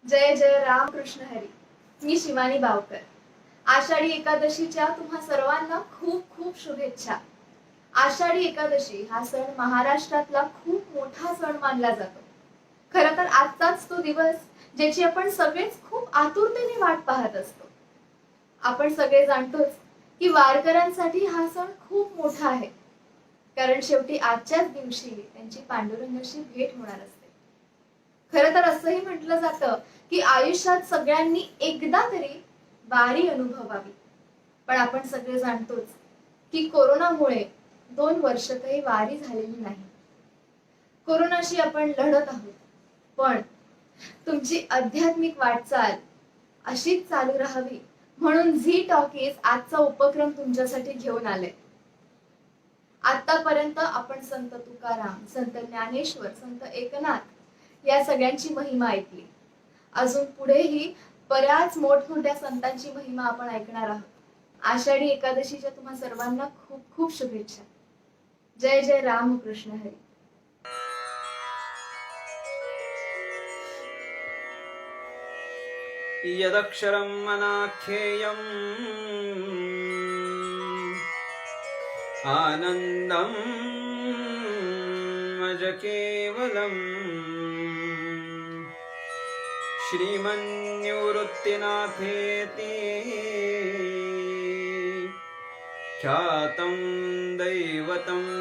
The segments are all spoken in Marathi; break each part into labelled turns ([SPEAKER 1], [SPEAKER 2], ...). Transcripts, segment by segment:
[SPEAKER 1] जय जय राम कृष्ण हरी. मी शिवानी बावकर. आषाढी एकादशीच्या तुम्हा सर्वांना खूप खूप शुभेच्छा. आषाढी एकादशी हा सण महाराष्ट्रातला खूप मोठा सण मानला जातो. खरं तर आजचाच तो दिवस ज्याची आपण सगळेच खूप आतुरतेने वाट पाहत असतो. आपण सगळे जाणतोच की वारकऱ्यांसाठी हा सण खूप मोठा आहे, कारण शेवटी आजच्याच दिवशी त्यांची पांडुरंगाशी भेट होणार असते. खरं तर असंही म्हटलं जातं की आयुष्यात सगळ्यांनी एकदा तरी वारी अनुभवावी. पण आपण सगळे जाणतोच की कोरोनामुळे 2 वर्ष काही वारी झालेली नाही. कोरोनाशी आपण लढत आहोत, पण तुमची आध्यात्मिक वाटचाल अशीच चालू राहावी म्हणून झी टॉकीज आजचा उपक्रम तुमच्यासाठी घेऊन आले. आतापर्यंत आपण संत तुकाराम, संत ज्ञानेश्वर, संत एकनाथ या सगळ्यांची महिमा ऐकली. अजून पुढेही बऱ्याच मोठमोठ्या संतांची महिमा आपण ऐकणार आहोत. आषाढी एकादशीच्या तुम्हा सर्वांना खूप खूप शुभेच्छा. जय जय राम कृष्ण हरी.
[SPEAKER 2] यदक्षरं अनाख्येयम् आनन्दम् अजकेवलम् श्रीमन्निवृत्तिनाथेति ख्यातं दैवतम्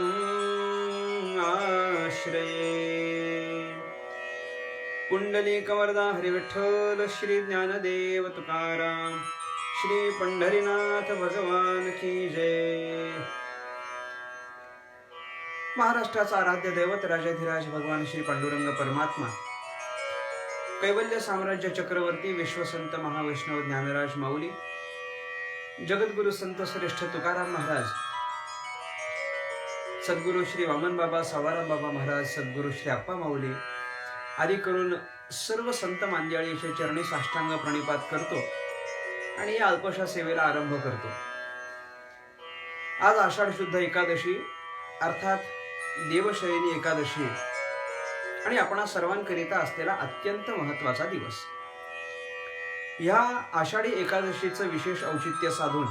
[SPEAKER 2] आश्रये. पुंडलीकवरदा हरिविठ्ठल श्री ज्ञानदेव तुकाराम श्री पंढरीनाथ भगवान की जय. महाराष्ट्राचा आराध्य दैवत राजाधिराज भगवान श्री पांडुरंग परमात्मा, कैवल्य साम्राज्य चक्रवर्ती विश्वसंत महावैष्णव ज्ञानराज माऊली, जगद्गुरु संत श्रेष्ठ तुकाराम महाराज, सद्गुरु श्री वामन बाबा सावाराम बाबा महाराज, सद्गुरु श्री अप्पा माऊली आदी करून सर्व संत मांदियाळीच्या चरणी साष्टांग प्रणिपात करतो आणि या अल्पशा सेवेला आरंभ करतो. आज आषाढ शुद्ध एकादशी अर्थात देवशयनी एकादशी आणि आपणा सर्वांकरिता असलेला अत्यंत महत्वाचा दिवस. ह्या आषाढी एकादशीचं विशेष औचित्य साधून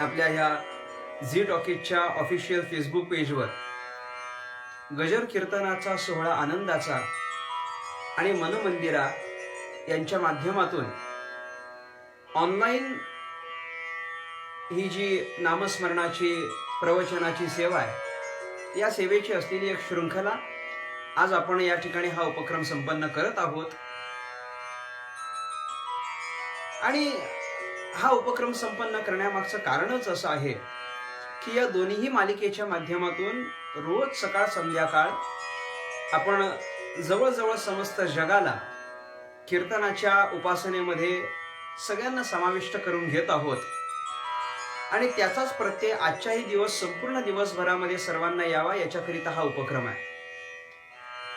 [SPEAKER 2] आपल्या ह्या झी टॉकीजच्या ऑफिशियल फेसबुक पेजवर गजर कीर्तनाचा सोहळा आनंदाचा आणि मनमंदिरा यांच्या माध्यमातून ऑनलाईन ही जी नामस्मरणाची प्रवचनाची सेवा आहे, या सेवेची असलेली एक शृंखला आज आपण या ठिकाणी हा उपक्रम संपन्न करत आहोत. आणि हा उपक्रम संपन्न करण्यामागचं कारणच असं आहे की या दोन्ही मालिकेच्या माध्यमातून रोज सकाळ संध्याकाळ आपण जवळजवळ समस्त जगाला कीर्तनाच्या उपासनेमध्ये सगळ्यांना समाविष्ट करून घेत आहोत. आणि त्याचाच प्रत्यय आजच्याही दिवस संपूर्ण दिवसभरामध्ये सर्वांना यावा याच्याकरिता हा उपक्रम आहे.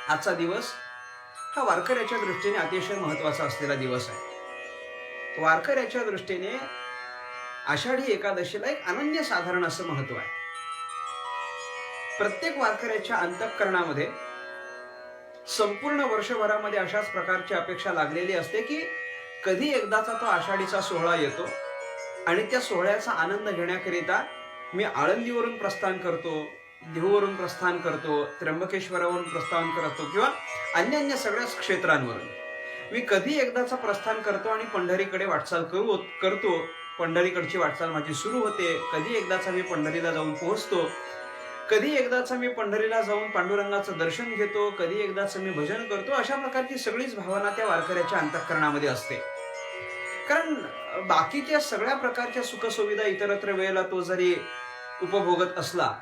[SPEAKER 2] आजचा दिवस हा वारकऱ्याच्या दृष्टीने अतिशय महत्वाचा असलेला दिवस आहे. वारकऱ्याच्या दृष्टीने आषाढी एकादशीला एक अनन्यसाधारण असं महत्व आहे. प्रत्येक वारकऱ्याच्या अंतःकरणामध्ये संपूर्ण वर्षभरामध्ये अशाच प्रकारची अपेक्षा लागलेली असते की कधी एकदाचा तो आषाढीचा सोहळा येतो आणि त्या सोहळ्याचा आनंद घेण्याकरिता मी आळंदीवरून प्रस्थान करतो, देहूवरून प्रस्थान करतो, त्र्यंबकेश्वरावरून प्रस्थान करतो किंवा अन्य सगळ्याच क्षेत्रांवरून मी कधी एकदाचा प्रस्थान करतो आणि पंढरीकडे वाटचाल करतो. पंढरीकडची वाटचाल माझी सुरू होते. कधी एकदाचा मी पंढरीला जाऊन पोहोचतो, कधी एकदाचा मी पंढरीला जाऊन पांडुरंगाचं दर्शन घेतो, कधी एकदाचं मी भजन करतो. अशा प्रकारची सगळीच भावना त्या वारकऱ्याच्या अंतःकरणामध्ये असते. कारण बाकीच्या सगळ्या प्रकारच्या सुखसुविधा इतरत्र वेळेला तो जरी उपभोगत असला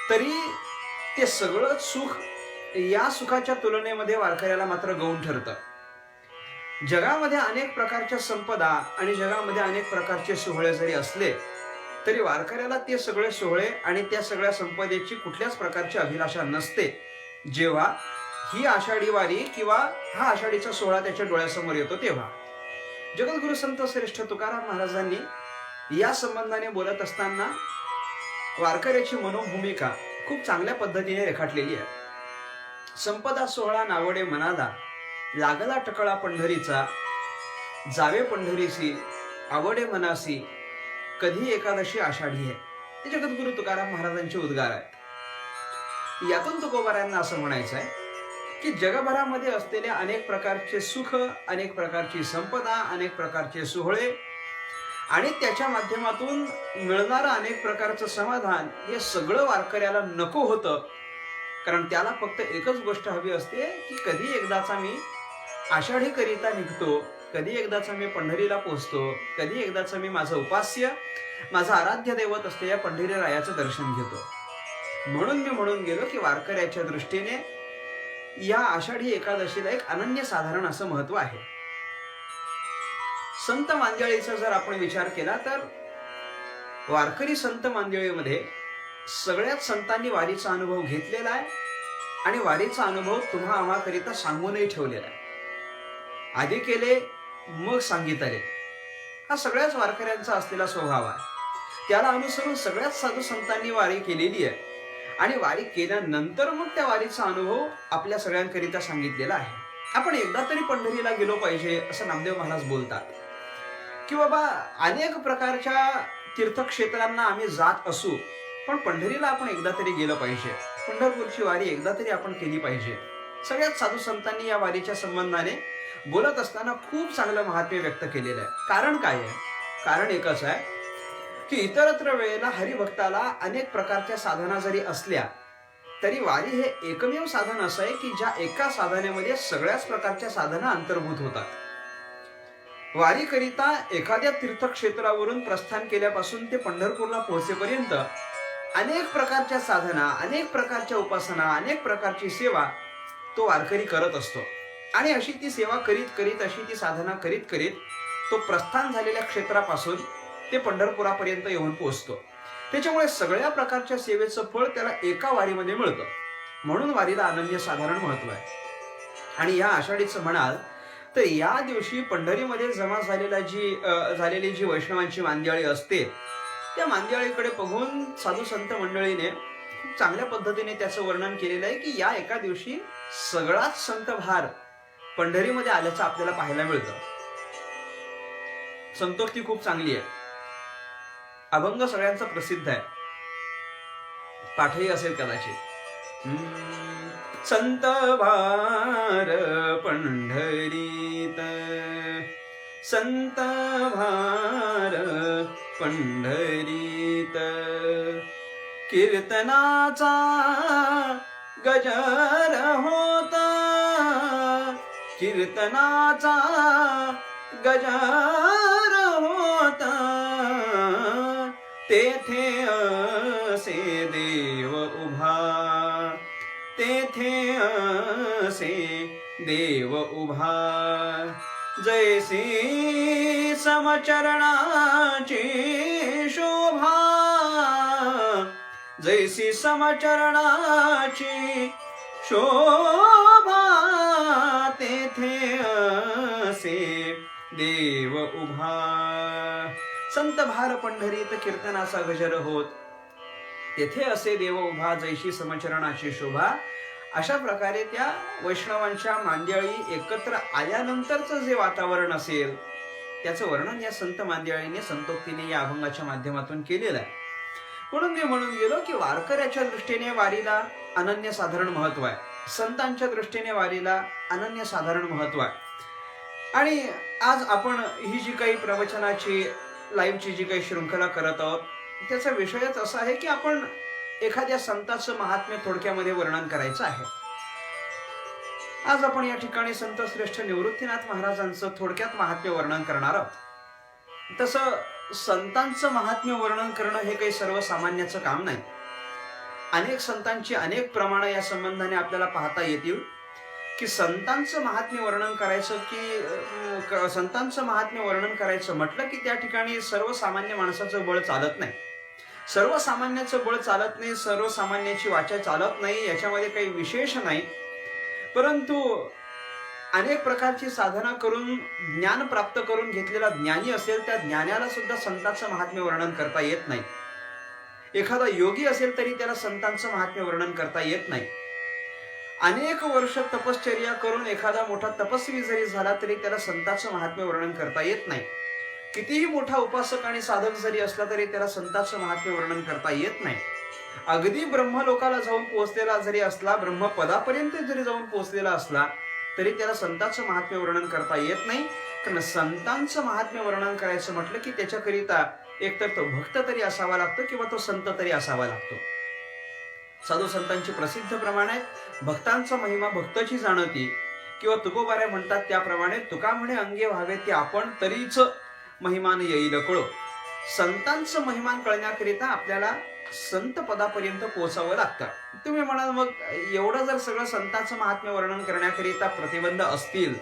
[SPEAKER 2] तरी ते सगळं सुख या सुखाच्या तुलनेमध्ये वारकऱ्याला मात्र गौण ठरतं. जगामध्ये अनेक प्रकारच्या संपदा आणि जगामध्ये अनेक प्रकारचे सोहळे जरी असले तरी वारकऱ्याला ते सगळे सोहळे आणि त्या सगळ्या संपदेची कुठल्याच प्रकारची अभिलाषा नसते जेव्हा ही आषाढी वारी किंवा हा आषाढीचा सोहळा त्याच्या डोळ्यासमोर येतो तेव्हा. जगद्गुरु संत श्रेष्ठ तुकाराम महाराजांनी या संबंधाने बोलत असताना वारकऱ्याची मनोभूमिका खूप चांगल्या पद्धतीने रेखाटलेली आहे. संपदा सोहळा नावडे मनाला, लागला टकळा पंढरीचा, जावे पंढरीसी आवडे मनासी, कधी एकादशी आषाढी आहे. हे जगद्गुरु तुकाराम महाराजांचे उद्गार आहेत. यातून तुकोबारायांना असं म्हणायचं आहे की जगभरामध्ये असलेल्या अनेक प्रकारचे सुख, अनेक प्रकारची संपदा, अनेक प्रकारचे सोहळे आणि त्याच्या माध्यमातून मिळणारं अनेक प्रकारचं समाधान, हे सगळं वारकऱ्याला नको होतं. कारण त्याला फक्त एकच गोष्ट हवी असते की कधी एकदाचा मी आषाढी करिता निघतो, कधी एकदाचा मी पंढरीला पोहोचतो, कधी एकदाचा मी माझं उपास्य, माझं आराध्य दैवत असलेल्या पंढरीरायाचं दर्शन घेतो. म्हणून मी म्हणून गेलो की वारकऱ्याच्या दृष्टीने या आषाढी एकादशीला एक अनन्यसाधारण असं महत्व आहे. संत मांदियाळीचा जर आपण विचार केला तर वारकरी संत मांदियाळीमध्ये सगळ्याच संतांनी वारीचा अनुभव घेतलेला आहे आणि वारीचा अनुभव तुम्हा आम्हाकरिता सांगूनही ठेवलेला आहे. आधी केले मग सांगितले, हा सगळ्याच वारकऱ्यांचा असलेला स्वभाव आहे. त्याला अनुसरून सगळ्याच साधू संतांनी वारी केलेली आहे आणि वारी केल्यानंतर मग त्या वारीचा अनुभव आपल्या सगळ्यांकरिता सांगितलेला आहे. आपण एकदा तरी पंढरीला गेलो पाहिजे असं नामदेव महाराज बोलतात की बाबा अनेक प्रकारच्या तीर्थक्षेत्रांना आम्ही जात असू, पण पंढरीला आपण एकदा तरी गेलं पाहिजे. पंढरपूरची वारी एकदा तरी आपण केली पाहिजे. सगळ्यात साधू संतांनी या वारीच्या संबंधाने बोलत असताना खूप चांगलं महात्म्य व्यक्त केलेलं आहे. कारण काय आहे? कारण एकच आहे की इतरत्र वेळेला हरिभक्ताला अनेक प्रकारच्या साधना जरी असल्या तरी वारी हे एकमेव साधन असं आहे की ज्या एका साधनेमध्ये सगळ्याच प्रकारच्या साधना अंतर्भूत होतात. वारीकरिता एखाद्या तीर्थक्षेत्रावरून प्रस्थान केल्यापासून ते पंढरपूरला पोहोचेपर्यंत अनेक प्रकारच्या साधना, अनेक प्रकारच्या उपासना, अनेक प्रकारची सेवा तो वारकरी करत असतो आणि अशी ती सेवा करीत करीत, अशी ती साधना करीत करीत तो प्रस्थान झालेल्या क्षेत्रापासून ते पंढरपुरापर्यंत येऊन पोहोचतो. त्याच्यामुळे सगळ्या प्रकारच्या सेवेचं फळ त्याला एका वारीमध्ये मिळतं. म्हणून वारीला अनन्यसाधारण महत्व आहे. आणि या आषाढीचं म्हणाल तर या दिवशी पंढरीमध्ये जमा झालेली जी वैष्णवांची मांदियाळी असते, त्या मांदियाळीकडे बघून साधू संत मंडळीने खूप चांगल्या पद्धतीने त्याचं वर्णन केलेलं आहे की या एका दिवशी सगळाच संत भार पंढरीमध्ये आल्याचं आपल्याला पाहायला मिळतं. संतोक्ती खूप चांगली आहे. अभंग सगळ्यांचा प्रसिद्ध आहे, पाठही असेल कदाचित. संत भार पंढरीत, संत भार पंढरीत, कीर्तनाचा गजर होता, कीर्तनाचा गजर होता, तेथे असे देव उभा, तेथे असे देव उभा, जैसी समचरणाची शोभा, जैसी समचरणाची शोभा, तेथे असे देव उभा. संत भार पंढरीत कीर्तनाचा गजर होत, तेथे असे देव उभा, जैशी समचरणाची शोभा. अशा प्रकारे त्या वैष्णवांच्या मांदियाळी एकत्र आल्यानंतरचं जे वातावरण असेल त्याचं वर्णन या संत मांदियाळीने, संतोक्तीने या अभंगाच्या माध्यमातून केलेलं आहे. म्हणून मी म्हणून गेलो की वारकऱ्याच्या दृष्टीने वारीला अनन्यसाधारण महत्व आहे, संतांच्या दृष्टीने वारीला अनन्यसाधारण महत्व आहे. आणि आज आपण ही जी काही प्रवचनाची लाईव्हची जी काही श्रृंखला करत आहोत त्याचा विषयच असा आहे की आपण एखाद्या संताचं महात्म्य थोडक्यामध्ये वर्णन करायचं आहे. आज आपण या ठिकाणी संत श्रेष्ठ निवृत्तीनाथ महाराजांचं थोडक्यात महात्म्य वर्णन करणार आहोत. तसं संतांचं महात्म्य वर्णन करणं हे काही सर्वसामान्याचं काम नाही. अनेक संतांची अनेक प्रमाणं या संबंधाने आपल्याला पाहता येतील की संतांचं महात्म्य वर्णन करायचं की संतांचं महात्म्य वर्णन करायचं म्हटलं की त्या ठिकाणी सर्वसामान्य माणसाचं बळ चालत नाही, सर्वसामान्याचं बळ चालत नाही, सर्वसामान्याची वाचा चालत नाही, याच्यामध्ये काही विशेष नाही. परंतु अनेक प्रकारची साधना करून ज्ञान प्राप्त करून घेतलेला ज्ञानी असेल त्या ज्ञानाला सुद्धा संतांचं महात्म्य वर्णन करता येत नाही. एखादा योगी असेल तरी त्याला संतांचं महात्म्य वर्णन करता येत नाही. अनेक वर्ष तपश्चर्या करून एखादा मोठा तपस्वी जरी झाला तरी त्याला संतांचं महात्म्य वर्णन करता येत नाही. कितीही मोठा उपासक आणि साधक जरी असला तरी त्याला संतांचं महात्म्य वर्णन करता येत नाही. अगदी ब्रह्मलोकाला जाऊन पोहोचलेला जरी असला, ब्रह्मपदापर्यंत जरी जाऊन पोहोचलेला असला तरी त्याला संतांचं महात्म्य वर्णन करता येत नाही. कारण संतांचं महात्म्य वर्णन करायचं म्हटलं की त्याच्याकरिता एकतर तो भक्त तरी असावा लागतो किंवा तो संत तरी असावा लागतो. साधू संतांची प्रसिद्ध प्रमाण आहे, भक्तांचा महिमा भक्ताची जाणती, किंवा तुकोबारे म्हणतात त्याप्रमाणे तुका म्हणे अंगे व्हावे ते आपण तरीच महिमान येईल कळो. संतांचं महिमान कळण्याकरिता आपल्याला संत पदापर्यंत पोहोचावं लागतं. तुम्ही म्हणाल मग एवढं जर सगळं संतांचं महात्म्य वर्णन करण्याकरिता प्रतिबंध असतील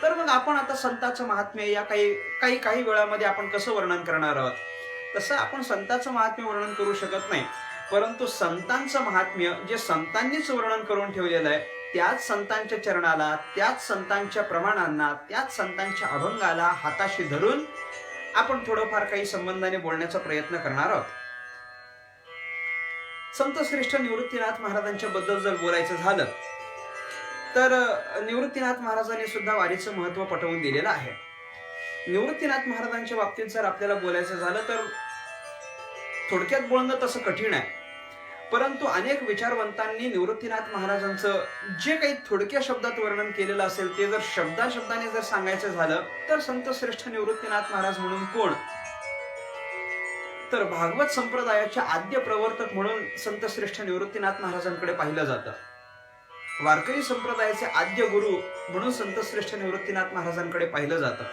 [SPEAKER 2] तर मग आपण आता संतांचं महात्म्य या काही वेळामध्ये आपण कसं वर्णन करणार आहोत. तसं आपण संतांचं महात्म्य वर्णन करू शकत नाही, परंतु संतांचं महात्म्य जे संतांनीच वर्णन करून ठेवलेलं आहे त्याच संतांच्या चरणाला, त्याच संतांच्या प्रमाणांना, त्याच संतांच्या अभंगाला हाताशी धरून आपण थोडंफार काही संबंधाने बोलण्याचा प्रयत्न करणार आहोत. संत श्रेष्ठ निवृत्तीनाथ महाराजांच्या बद्दल जर बोलायचं झालं तर निवृत्तीनाथ महाराजांनी सुद्धा वारीचं महत्व पटवून दिलेलं आहे. निवृत्तीनाथ महाराजांच्या बाबतीत जर आपल्याला बोलायचं झालं तर थोडक्यात बोलणं तसं कठीण आहे, परंतु अनेक विचारवंतांनी निवृत्तीनाथ महाराजांचं जे काही थोडक्या शब्दात वर्णन केलेलं असेल ते जर शब्दाशब्दाने जर सांगायचं झालं तर संत श्रेष्ठ निवृत्तीनाथ महाराज म्हणून कोण, तर भागवत संप्रदायाच्या आद्य प्रवर्तक म्हणून संत श्रेष्ठ निवृत्तीनाथ महाराजांकडे पाहिलं जातं. वारकरी संप्रदायाचे आद्य गुरु म्हणून संत श्रेष्ठ निवृत्तीनाथ महाराजांकडे पाहिलं जातं.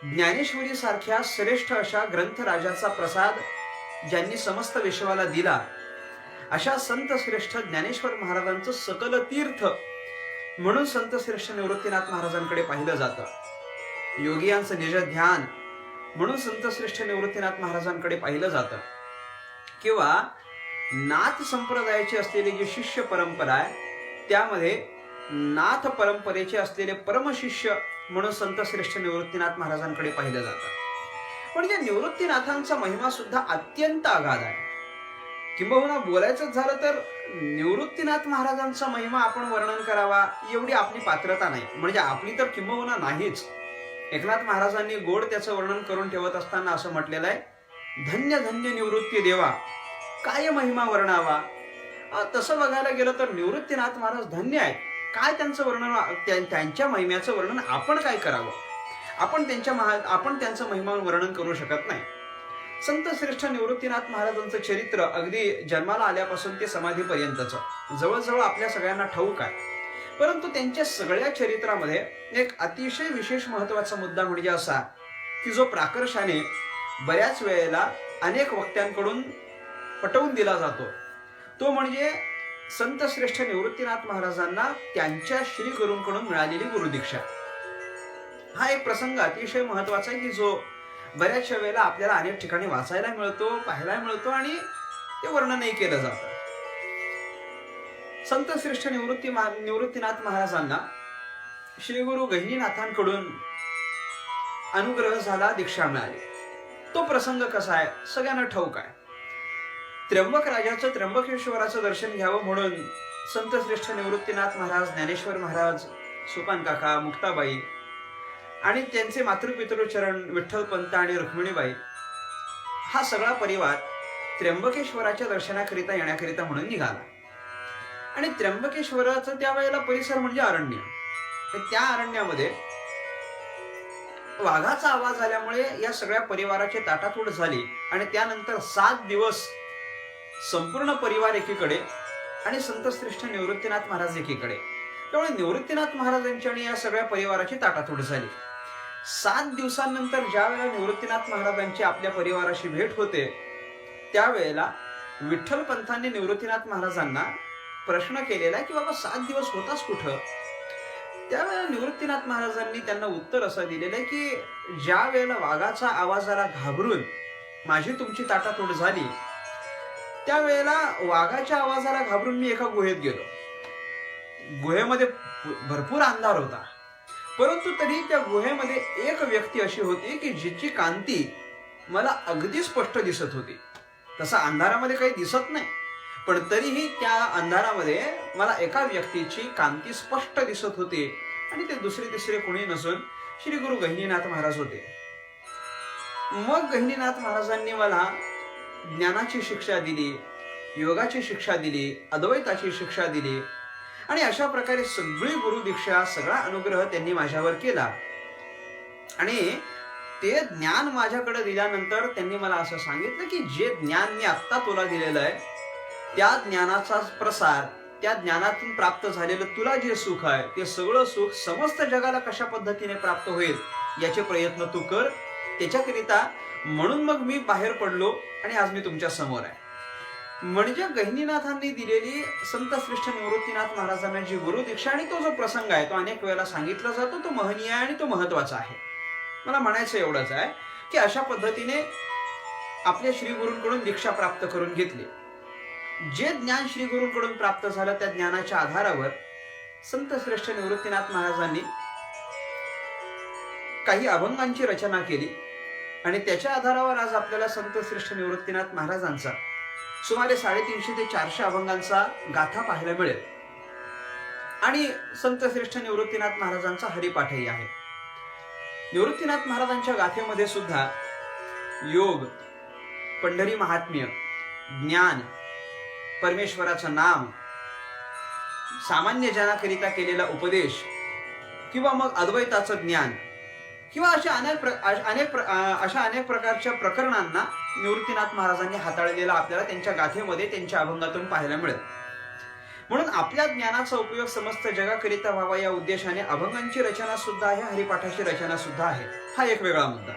[SPEAKER 2] ज्ञानेश्वरी सारख्या श्रेष्ठ अशा ग्रंथराजाचा प्रसाद ज्यांनी समस्त विश्वाला दिला अशा संत श्रेष्ठ ज्ञानेश्वर महाराजांचं सकल तीर्थ म्हणून संत श्रेष्ठ निवृत्तीनाथ महाराजांकडे पाहिलं जातं. योगियांचं निज ध्यान म्हणून संत श्रेष्ठ निवृत्तीनाथ महाराजांकडे पाहिलं जातं. किंवा नाथ संप्रदायाची असलेली जी शिष्य परंपरा आहे त्यामध्ये नाथ परंपरेचे असलेले परमशिष्य म्हणून संत श्रेष्ठ निवृत्तीनाथ महाराजांकडे पाहिलं जातं. म्हणजे निवृत्तीनाथांचा महिमा सुद्धा अत्यंत अगाध आहे. किंबहुना बोलायचं झालं तर निवृत्तीनाथ महाराजांचा महिमा आपण वर्णन करावा एवढी आपली पात्रता नाही, म्हणजे आपली तर किंबहुना नाहीच. एकनाथ महाराजांनी गोड त्याचं वर्णन करून ठेवत असताना असं म्हटलेलं आहे, धन्य धन्य निवृत्ती देवा काय महिमा वर्णावा. तसं बघायला गेलं तर निवृत्तीनाथ महाराज धन्य आहेत. काय त्यांचं वर्णन, त्यांच्या महिम्याचं वर्णन आपण काय करावं. आपण त्यांचं महिमा वर्णन करू शकत नाही. संत श्रेष्ठ निवृत्तीनाथ महाराजांचं चरित्र अगदी जन्माला आल्यापासून ते समाधीपर्यंतचं जवळजवळ आपल्या सगळ्यांना ठाऊक आहे, परंतु त्यांच्या सगळ्या चरित्रामध्ये एक अतिशय विशेष महत्वाचा मुद्दा म्हणजे असा की जो प्राकर्षाने बऱ्याच वेळेला अनेक वक्त्यांकडून पटवून दिला जातो, तो म्हणजे संत श्रेष्ठ निवृत्तीनाथ महाराजांना त्यांच्या श्री गुरूंकडून मिळालेली गुरुदीक्षा. हा एक प्रसंग अतिशय महत्वाचा आहे की जो बऱ्याचशा वेळेला आपल्याला अनेक ठिकाणी वाचायला मिळतो, पाहायला मिळतो आणि ते वर्णनही केलं जातं. संत श्रेष्ठ निवृत्तीनाथ महाराजांना श्री गुरु गहिनीनाथांकडून अनुग्रह झाला, दीक्षा मिळाली. तो प्रसंग कसा आहे सगळ्यांना ठाऊक आहे. त्र्यंबक राजाचं त्र्यंबकेश्वराचं दर्शन घ्यावं म्हणून संत श्रेष्ठ निवृत्तीनाथ महाराज, ज्ञानेश्वर महाराज, सोपान काका, मुक्ताबाई आणि त्यांचे मातृपितृचरण विठ्ठलपंत आणि रुक्मिणीबाई हा सगळा परिवार त्र्यंबकेश्वराच्या दर्शनाकरिता येण्याकरिता म्हणून निघाला. आणि त्र्यंबकेश्वराचं त्यावेळेला परिसर म्हणजे अरण्य. त्या अरण्यामध्ये वाघाचा आवाज आल्यामुळे या सगळ्या परिवाराची ताटातूट झाली आणि त्यानंतर 7 दिवस संपूर्ण परिवार एकीकडे आणि संत श्रेष्ठ निवृत्तीनाथ महाराज एकीकडे. त्यामुळे निवृत्तीनाथ महाराजांची आणि या सगळ्या परिवाराची ताटातूट झाली. 7 दिवसांनंतर ज्या वेळेला निवृत्तीनाथ महाराजांची आपल्या परिवाराशी भेट होते त्यावेळेला विठ्ठलपंतांनी निवृत्तीनाथ महाराजांना प्रश्न केलेला की बाबा 7 दिवस होतास कुठं. त्यावेळेला निवृत्तीनाथ महाराजांनी त्यांना उत्तर असं दिलेलं आहे की ज्या वेळेला वाघाचा आवाजाला घाबरून माझी तुमची ताटातूट झाली त्यावेळेला वाघाच्या आवाजाला घाबरून मी एका गुहेत गेलो. गुहेमध्ये भरपूर अंधार होता, परंतु तरी त्या गुहेमध्ये एक व्यक्ती अशी होती की जिची कांती मला अगदी स्पष्ट दिसत होती. तसा अंधारामध्ये काही दिसत नाही, पण तरीही त्या अंधारामध्ये मला एका व्यक्तीची कांती स्पष्ट दिसत होती आणि ते दुसरे तिसरे कोणी नसून श्री गुरु गहिनीनाथ महाराज होते. मग गहिनीनाथ महाराजांनी मला ज्ञानाची शिक्षा दिली, योगाची शिक्षा दिली, अद्वैताची शिक्षा दिली आणि अशा प्रकारे सगळी गुरु दीक्षा, सगळा अनुग्रह त्यांनी माझ्यावर केला. आणि ते ज्ञान माझ्याकडे दिल्यानंतर त्यांनी मला असं सांगितलं की जे ज्ञान मी आत्ता तुला दिलेलं आहे त्या ज्ञानाचा प्रसार, त्या ज्ञानातून प्राप्त झालेलं तुला जे सुख आहे ते सगळं सुख समस्त जगाला कशा पद्धतीने प्राप्त होईल याचे प्रयत्न तू कर. त्याच्याकरिता म्हणून मग मी बाहेर पडलो आणि आज मी तुमच्या समोर आहे. म्हणजे गहिनीनाथांनी दिलेली संत श्रेष्ठ निवृत्तीनाथ महाराजांना जी गुरु दीक्षा आणि तो जो प्रसंग आहे तो अनेक वेळेला सांगितला जातो, तो महनीय आहे आणि तो महत्वाचा आहे. मला म्हणायचं एवढंच आहे की अशा पद्धतीने आपल्या श्री गुरूंकडून दीक्षा प्राप्त करून घेतली. जे ज्ञान श्री गुरूंकडून प्राप्त झालं त्या ज्ञानाच्या आधारावर संत श्रेष्ठ निवृत्तीनाथ महाराजांनी काही अभंगांची रचना केली आणि त्याच्या आधारावर आज आपल्याला संत श्रेष्ठ निवृत्तीनाथ महाराजांचा सुमारे 350 ते 400 अभंगांचा गाथा पाहायला मिळेल. आणि संत श्रेष्ठ निवृत्तीनाथ महाराजांचा हरिपाठही आहे. निवृत्तीनाथ महाराजांच्या गाथेमध्ये सुद्धा योग, पंढरी महात्म्य, ज्ञान, परमेश्वराचं नाम, सामान्य जनाकरिता केलेला उपदेश किंवा मग अद्वैताचं ज्ञान किंवा अशा अनेक प्रकारच्या प्रकरणांना निवृत्तीनाथ महाराजांनी हाताळलेला आपल्याला त्यांच्या गाथेमध्ये, त्यांच्या अभंगातून पाहायला मिळेल. म्हणून आपल्या ज्ञानाचा उपयोग समस्त जगाकरिता व्हावा या उद्देशाने अभंगांची रचना सुद्धा आहे, हरिपाठाची रचना सुद्धा आहे. हा एक वेगळा मुद्दा.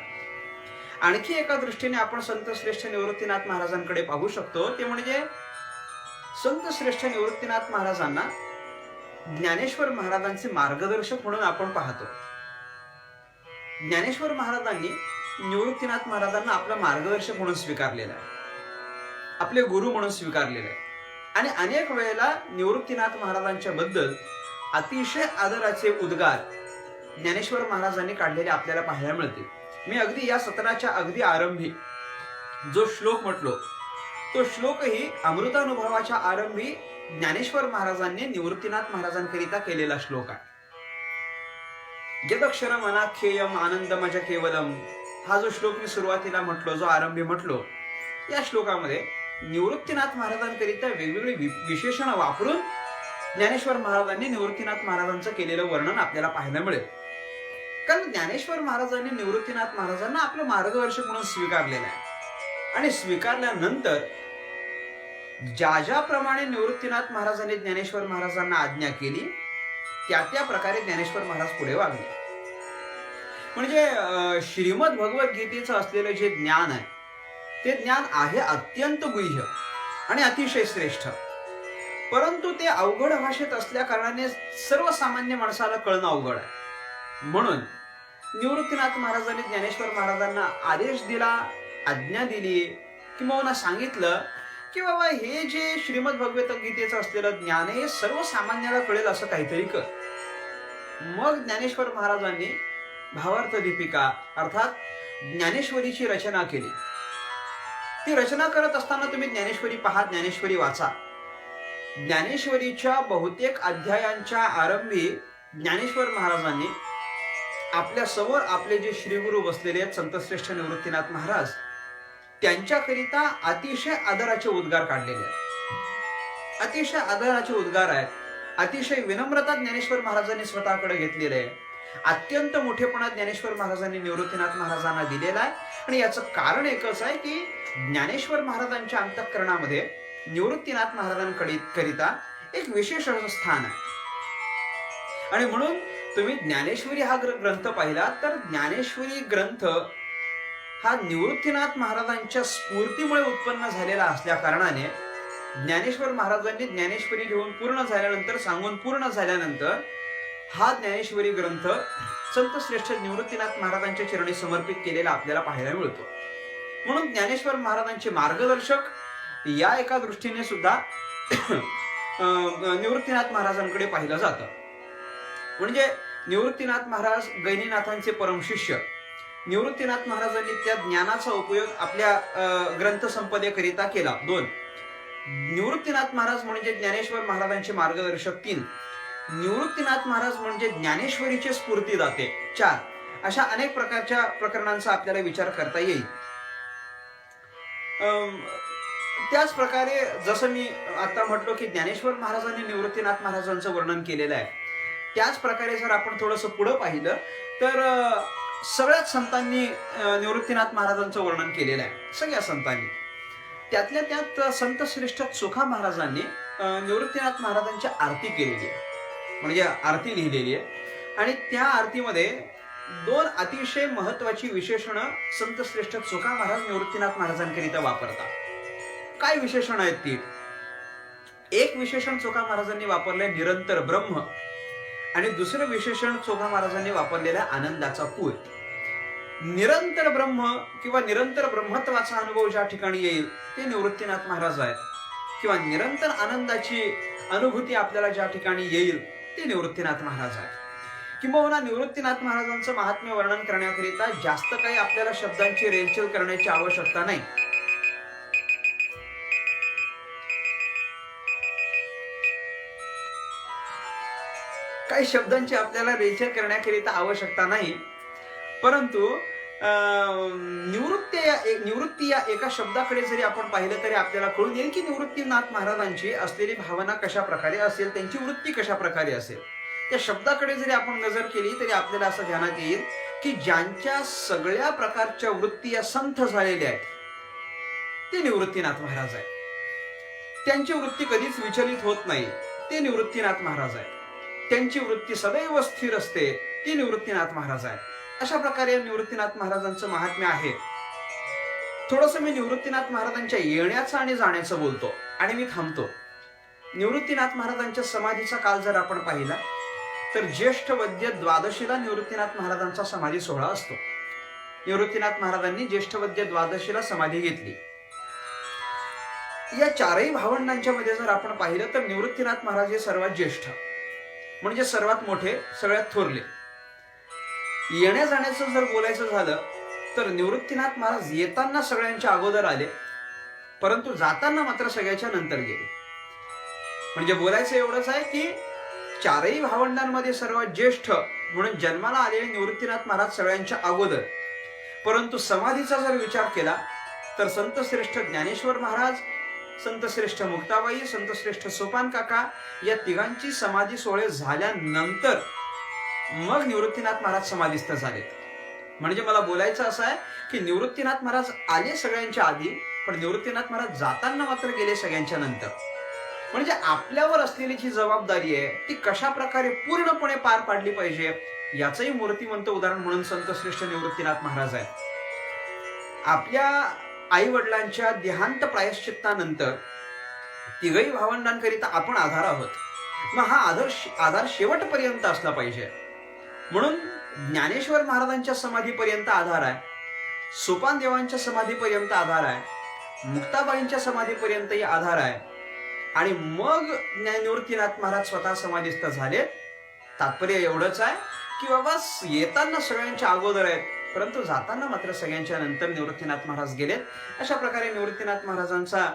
[SPEAKER 2] आणखी एका दृष्टीने आपण संत श्रेष्ठ निवृत्तीनाथ महाराजांकडे पाहू शकतो, ते म्हणजे संत श्रेष्ठ निवृत्तीनाथ महाराजांना ज्ञानेश्वर महाराजांचे मार्गदर्शक म्हणून आपण पाहतो. ज्ञानेश्वर महाराजांनी निवृत्तीनाथ महाराजांना आपला मार्गदर्शक म्हणून स्वीकारलेला आहे, आपले गुरु म्हणून स्वीकारलेले आहे. आणि अनेक वेळेला निवृत्तीनाथ महाराजांच्या बद्दल अतिशय आदराचे उद्गार ज्ञानेश्वर महाराजांनी काढलेले आपल्याला पाहायला मिळते. मी अगदी या सत्राच्या अगदी आरंभी जो श्लोक म्हटलो तो श्लोकही अमृतानुभवाच्या आरंभी ज्ञानेश्वर महाराजांनी निवृत्तीनाथ महाराजांकरिता केलेला श्लोक आहे. यदक्षरम अनाख्येयम आनंदमज केवलम, हा जो श्लोक मी सुरुवातीला म्हटलो, जो आरंभी म्हटलो, या श्लोकामध्ये निवृत्तीनाथ महाराजांकरिता वेगवेगळी विशेषण वापरून ज्ञानेश्वर महाराजांनी निवृत्तीनाथ महाराजांचं केलेलं वर्णन आपल्याला पाहायला मिळेल. कारण ज्ञानेश्वर महाराजांनी निवृत्तीनाथ महाराजांना आपलं मार्गदर्शक म्हणून स्वीकारलेलं आहे. आणि स्वीकारल्यानंतर ज्याप्रमाणे निवृत्तीनाथ महाराजांनी ज्ञानेश्वर महाराजांना आज्ञा केली त्या प्रकारे ज्ञानेश्वर महाराज पुढे वागले. म्हणजे श्रीमद भगवद्गीतेचं असलेलं जे ज्ञान आहे ते ज्ञान आहे अत्यंत गुह्य आणि अतिशय श्रेष्ठ, परंतु ते अवघड भाषेत असल्या कारणाने सर्वसामान्य माणसाला कळणं अवघड आहे. म्हणून निवृत्तीनाथ महाराजांनी ज्ञानेश्वर महाराजांना आदेश दिला, आज्ञा दिली, किंवा सांगितलं की बाबा हे जे श्रीमद भगवद्गीतेचं असलेलं ज्ञान आहे सर्वसामान्याला कळेल असं काहीतरी कर. मग ज्ञानेश्वर महाराजांनी भावार्थ दीपिका अर्थात ज्ञानेश्वरीची रचना केली. ती रचना करत असताना तुम्ही ज्ञानेश्वरी पहा, ज्ञानेश्वरी वाचा. ज्ञानेश्वरीच्या बहुतेक अध्यायांच्या आरंभी ज्ञानेश्वर महाराजांनी आपल्या समोर आपले जे श्रीगुरु बसलेले आहेत संतश्रेष्ठ निवृत्तीनाथ महाराज, त्यांच्याकरिता अतिशय आदराचे उद्गार काढलेले आहेत. अतिशय आदराचे उद्गार आहेत. अतिशय विनम्रता ज्ञानेश्वर महाराजांनी स्वतःकडे घेतलेले आहे. अत्यंत मोठेपणा ज्ञानेश्वर महाराजांनी निवृत्तीनाथ महाराजांना दिलेला आहे. आणि याचं कारण एकच आहे की ज्ञानेश्वर महाराजांच्या अंतःकरणामध्ये निवृत्तीनाथ महाराजांकरिता एक विशेष असं स्थान आहे. आणि म्हणून तुम्ही ज्ञानेश्वरी हा ग्रंथ पाहिला तर ज्ञानेश्वरी ग्रंथ हा निवृत्तीनाथ महाराजांच्या स्फूर्तीमुळे उत्पन्न झालेला असल्या कारणाने ज्ञानेश्वर महाराजांनी ज्ञानेश्वरी लिहून पूर्ण झाल्यानंतर, सांगून पूर्ण झाल्यानंतर हा ज्ञानेश्वरी ग्रंथ संत श्रेष्ठ निवृत्तीनाथ महाराजांच्या चरणी समर्पित केलेला आपल्याला पाहायला मिळतो. म्हणून ज्ञानेश्वर महाराजांचे मार्गदर्शक या एका दृष्टीने सुद्धा निवृत्तीनाथ महाराजांकडे पाहिलं जातं. म्हणजे निवृत्तीनाथ महाराज गहिनीनाथांचे परम शिष्य. निवृत्तीनाथ महाराजांनी त्या ज्ञानाचा उपयोग आपल्या ग्रंथ संपदेकरिता केला. 2 निवृत्तीनाथ महाराज म्हणजे ज्ञानेश्वर महाराजांचे मार्गदर्शक 3, निवृत्तीनाथ महाराज म्हणजे ज्ञानेश्वरीचे स्फूर्तिदाते 4, अशा अनेक प्रकारच्या प्रकरणांचा आपल्याला विचार करता येईल. त्याच प्रकारे जसं मी आता म्हटलो की ज्ञानेश्वर महाराजांनी निवृत्तीनाथ महाराजांचं वर्णन केलेलं आहे, त्याच प्रकारे जर आपण थोडंसं पुढं पाहिलं तर सगळ्याच संतांनी निवृत्तीनाथ महाराजांचं वर्णन केलेलं आहे, सगळ्या संतांनी. त्यातल्या त्यात संत श्रेष्ठ चोखा महाराजांनी निवृत्तीनाथ महाराजांची आरती केलेली आहे, म्हणजे आरती लिहिलेली आहे. आणि त्या आरतीमध्ये 2 अतिशय महत्वाची विशेषणं संत श्रेष्ठ चोखा महाराज निवृत्तीनाथ महाराजांकरिता वापरतात. काय विशेषण आहेत ती? एक विशेषण चोखा महाराजांनी वापरलंय निरंतर ब्रह्म, आणि दुसरं विशेषण चोखा महाराजांनी आनंदाचा आनंदाचा पूर. निरंतर ब्रह्म किंवा निरंतर ब्रह्मत्वाचा अनुभव ज्या ठिकाणी येईल ते निवृत्तीनाथ महाराज आहेत, किंवा निरंतर आनंदाची अनुभूती आपल्याला ज्या ठिकाणी येईल ते निवृत्तीनाथ महाराज आहेत. किंबहुना निवृत्तीनाथ महाराजांचं महात्म्य वर्णन करण्याकरिता जास्त काही आपल्याला शब्दांची रेलचेल करण्याची आवश्यकता नाही. काही शब्दांची आपल्याला रेलचेल करण्याकरिता आवश्यकता नाही, परंतु निवृत्ती या एका शब्दाकडे जरी आपण पाहिलं तरी आपल्याला कळून येईल की निवृत्तीनाथ महाराजांची असलेली भावना कशा प्रकारे असेल, त्यांची वृत्ती कशा प्रकारे असेल. त्या शब्दाकडे जरी आपण नजर केली तरी आपल्याला असं ध्यानात येईल की ज्यांच्या सगळ्या प्रकारच्या वृत्ती या संथ झालेल्या आहेत ते निवृत्तीनाथ महाराज आहेत. त्यांची वृत्ती कधीच विचलित होत नाही ते निवृत्तीनाथ महाराज आहेत. त्यांची वृत्ती सदैव स्थिर असते ती निवृत्तीनाथ महाराज आहेत. अशा प्रकारे निवृत्तीनाथ महाराजांचं महात्म्य आहे. थोडंसं मी निवृत्तीनाथ महाराजांच्या येण्याचं आणि जाण्याचं बोलतो आणि मी थांबतो. निवृत्तीनाथ महाराजांच्या समाधीचा काल जर आपण पाहिला तर ज्येष्ठ वद्य द्वादशीला निवृत्तीनाथ महाराजांचा समाधी सोहळा असतो. निवृत्तीनाथ महाराजांनी ज्येष्ठ वद्य द्वादशीला समाधी घेतली. या 4ही भावंडांच्या मध्ये जर आपण पाहिलं तर निवृत्तीनाथ महाराज हे सर्वात ज्येष्ठ, म्हणजे सर्वात मोठे, सगळ्यात थोरले. येण्या जाण्याचं जर बोलायचं झालं तर निवृत्तीनाथ महाराज येताना सगळ्यांच्या अगोदर आले, परंतु जाताना मात्र सगळ्याच्या नंतर गेले. म्हणजे बोलायचं एवढंच आहे की 4ही भावंडांमध्ये सर्वात ज्येष्ठ म्हणून जन्माला आलेले निवृत्तीनाथ महाराज सगळ्यांच्या अगोदर. परंतु समाधीचा जर विचार केला तर संत श्रेष्ठ ज्ञानेश्वर महाराज, संत श्रेष्ठ मुक्ताबाई, संत श्रेष्ठ सोपान काका या तिघांची समाधी सोहळे झाल्यानंतर मग निवृत्तीनाथ महाराज समाधीस्थ झालेत. म्हणजे मला बोलायचं असं आहे की निवृत्तीनाथ महाराज आले सगळ्यांच्या आधी, पण निवृत्तीनाथ महाराज जाताना मात्र गेले सगळ्यांच्या नंतर. म्हणजे आपल्यावर असलेली जी जबाबदारी आहे ती कशा प्रकारे पूर्णपणे पार पाडली पाहिजे याचंही मूर्तिमंत उदाहरण म्हणून संत श्रेष्ठ निवृत्तीनाथ महाराज आहेत. आपल्या आई वडिलांच्या देहांत प्रायश्चित्तानंतर तिघही भावंडांकरिता आपण आधार आहोत. मग हा आधार शेवटपर्यंत असला पाहिजे. म्हणून ज्ञानेश्वर महाराजांच्या समाधीपर्यंत आधार आहे, सोपान देवांच्या समाधीपर्यंत आधार आहे, मुक्ताबाईंच्या समाधीपर्यंतही आधार आहे, आणि मग निवृत्तीनाथ महाराज स्वतः समाधीस्थ झाले. तात्पर्य एवढंच आहे की बाबा येताना सगळ्यांच्या अगोदर आहेत, परंतु जाताना मात्र सगळ्यांच्या नंतर निवृत्तीनाथ महाराज गेलेत. अशा प्रकारे निवृत्तीनाथ महाराजांचा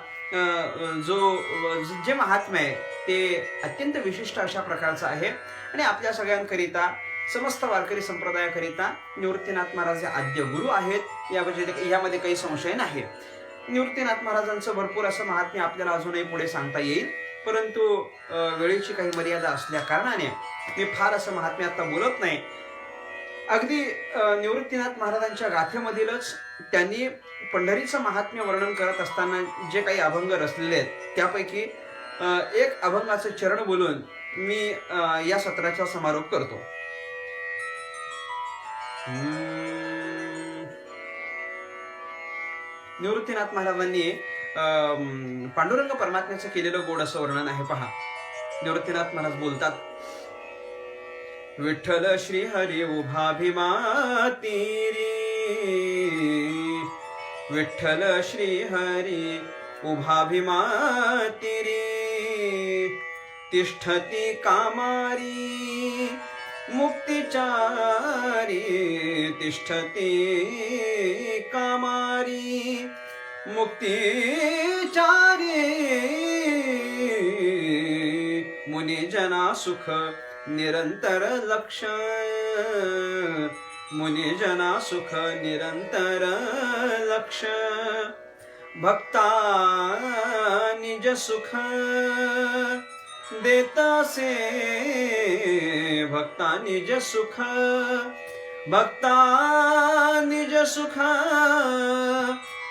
[SPEAKER 2] जे महात्म्य आहे ते अत्यंत विशिष्ट अशा प्रकारचं आहे. आणि आपल्या सगळ्यांकरिता, समस्त वारकरी संप्रदायाकरिता निवृत्तीनाथ महाराज हे आद्य गुरु आहेत, यामध्ये काही संशय नाही. निवृत्तीनाथ महाराजांचं भरपूर असं महात्म्य आपल्याला अजूनही पुढे सांगता येईल, परंतु वेळेची काही मर्यादा असल्या कारणाने मी फार असं महात्म्य आता बोलत नाही. अगदी निवृत्तीनाथ महाराजांच्या गाथेमधीलच त्यांनी पंढरीचं महात्म्य वर्णन करत असताना जे काही अभंग रचलेले आहेत त्यापैकी एक अभंगाचं चरण बोलून मी या सत्राचा समारोप करतो. निवृत्तीनाथ महाराजांनी पांडुरंग परमात्म्याचं केलेलं गोड असं वर्णन आहे. पहा, निवृत्तीनाथ महाराज बोलतात, विठ्ठल श्री हरी उभा भीमा तीरी, विठ्ठल श्री हरी उभा भीमा तीरी, तिष्ठती कामारी मुक्तिचारी, तिष्ठती कामारी मुक्तिचारी मुनिजना सुख निरंतर लक्ष मुनिजना सुख निरंतर लक्ष भक्ता निज सुख देतासे भक्ता निज सुख भक्ता निज सुख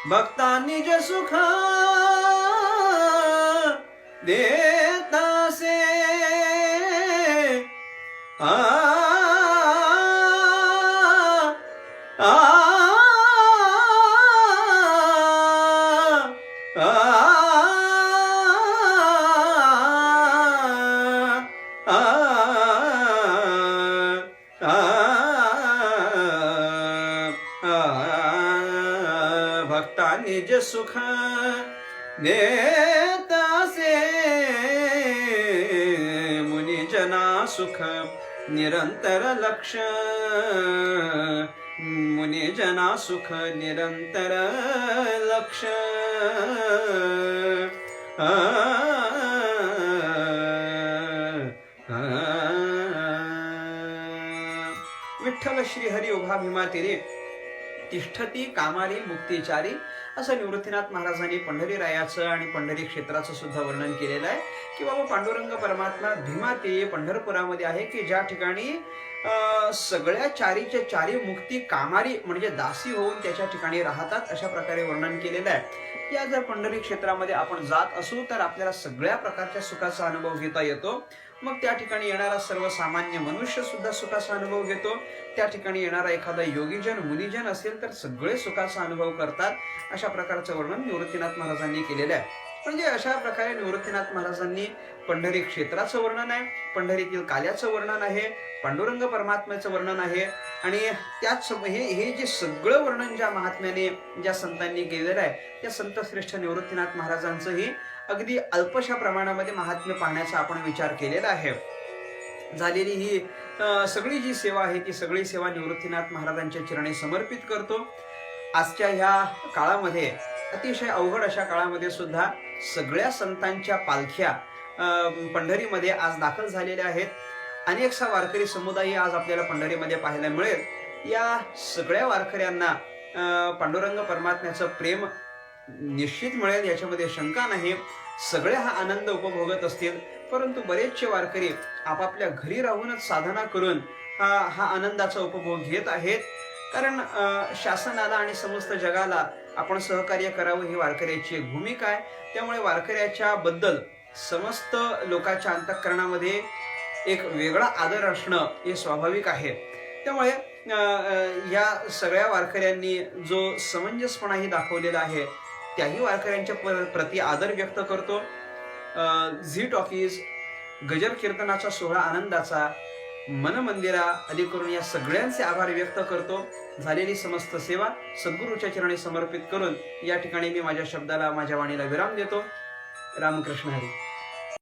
[SPEAKER 2] भक्ता निज सुख देतासे आ आ भक्ता निज सुख देतासे मुनिजना सुख निरंतर लक्ष मुनिजना सुख निरंतर लक्ष विठ्ठल श्रीहरी उभा भीमा तेरे तिष्ठती कामारी मुक्तिचारी असं निवृत्तीनाथ महाराजांनी पंढरीरायाचं आणि पंढरी क्षेत्राचं सुद्धा वर्णन केलेलं आहे की बाबा पांडुरंग परमात्मा भीमा ते पंढरपुरामध्ये आहे की ज्या ठिकाणी सगळ्या चारीच्या चारी मुक्ती कामारी म्हणजे दासी होऊन त्याच्या ठिकाणी राहतात अशा प्रकारे वर्णन केलेलं आहे। या जर पंढरी क्षेत्रामध्ये आपण जात असू तर आपल्याला सगळ्या प्रकारच्या सुखाचा अनुभव घेता येतो। मग त्या ठिकाणी येणारा सर्वसामान्य मनुष्य सुद्धा सुखाचा अनुभव घेतो। त्या ठिकाणी येणारा एखादा योगीजन मुनिजन असेल तर सगळे सुखाचा अनुभव करतात। अशा प्रकारचं वर्णन निवृत्तीनाथ महाराजांनी केलेलं आहे। म्हणजे अशा प्रकारे निवृत्तीनाथ महाराजांनी पंढरी क्षेत्राचं वर्णन आहे, पंढरीतील काल्याचं वर्णन आहे, पांडुरंग परमात्म्याचं वर्णन आहे आणि त्याच हे जे सगळं वर्णन ज्या महात्म्याने ज्या संतांनी केलेलं आहे त्या संत श्रेष्ठ निवृत्तीनाथ महाराजांचंही अगदी अल्पशा प्रमाणामध्ये महात्म्य पाहण्याचा आपण विचार केलेला आहे। झालेली ही सगळी जी सेवा आहे ती सगळी सेवा निवृत्तीनाथ महाराजांच्या चरणी समर्पित करतो। आजच्या ह्या काळामध्ये अतिशय अवघड अशा काळामध्ये सुद्धा सगळ्या संतांच्या पालख्या पंढरीमध्ये आज दाखल झालेल्या आहेत। अनेकसा वारकरी समुदाय आज आपल्याला पंढरीमध्ये पाहायला मिळेल। या सगळ्या वारकऱ्यांना पांडुरंग परमात्म्याचं प्रेम निश्चित मिळेल याच्यामध्ये शंका नाही। सगळे हा आनंद उपभोगत असतील, परंतु बरेचसे वारकरी आपापल्या घरी राहूनच साधना करून हा आनंदाचा उपभोग घेत आहेत। कारण शासनाला आणि समस्त जगाला आपण सहकार्य करावं ही वारकऱ्याची एक भूमिका आहे। त्यामुळे वारकऱ्याच्या बद्दल समस्त लोकांच्या अंतःकरणामध्ये एक वेगळा आदर असणं हे स्वाभाविक आहे। त्यामुळे या सगळ्या वारकऱ्यांनी जो समंजसपणाही दाखवलेला आहे त्याही वारकऱ्यांच्या प्रति आदर व्यक्त करतो। झी टॉकीज गजर कीर्तनाचा सोहळा आनंदाचा मन मंदिरा आदी करून या सगळ्यांचे आभार व्यक्त करतो। झालेली समस्त सेवा सद्गुरूच्या चरणी समर्पित करून या ठिकाणी मी माझ्या शब्दाला माझ्या वाणीला विराम देतो। रामकृष्ण हरी।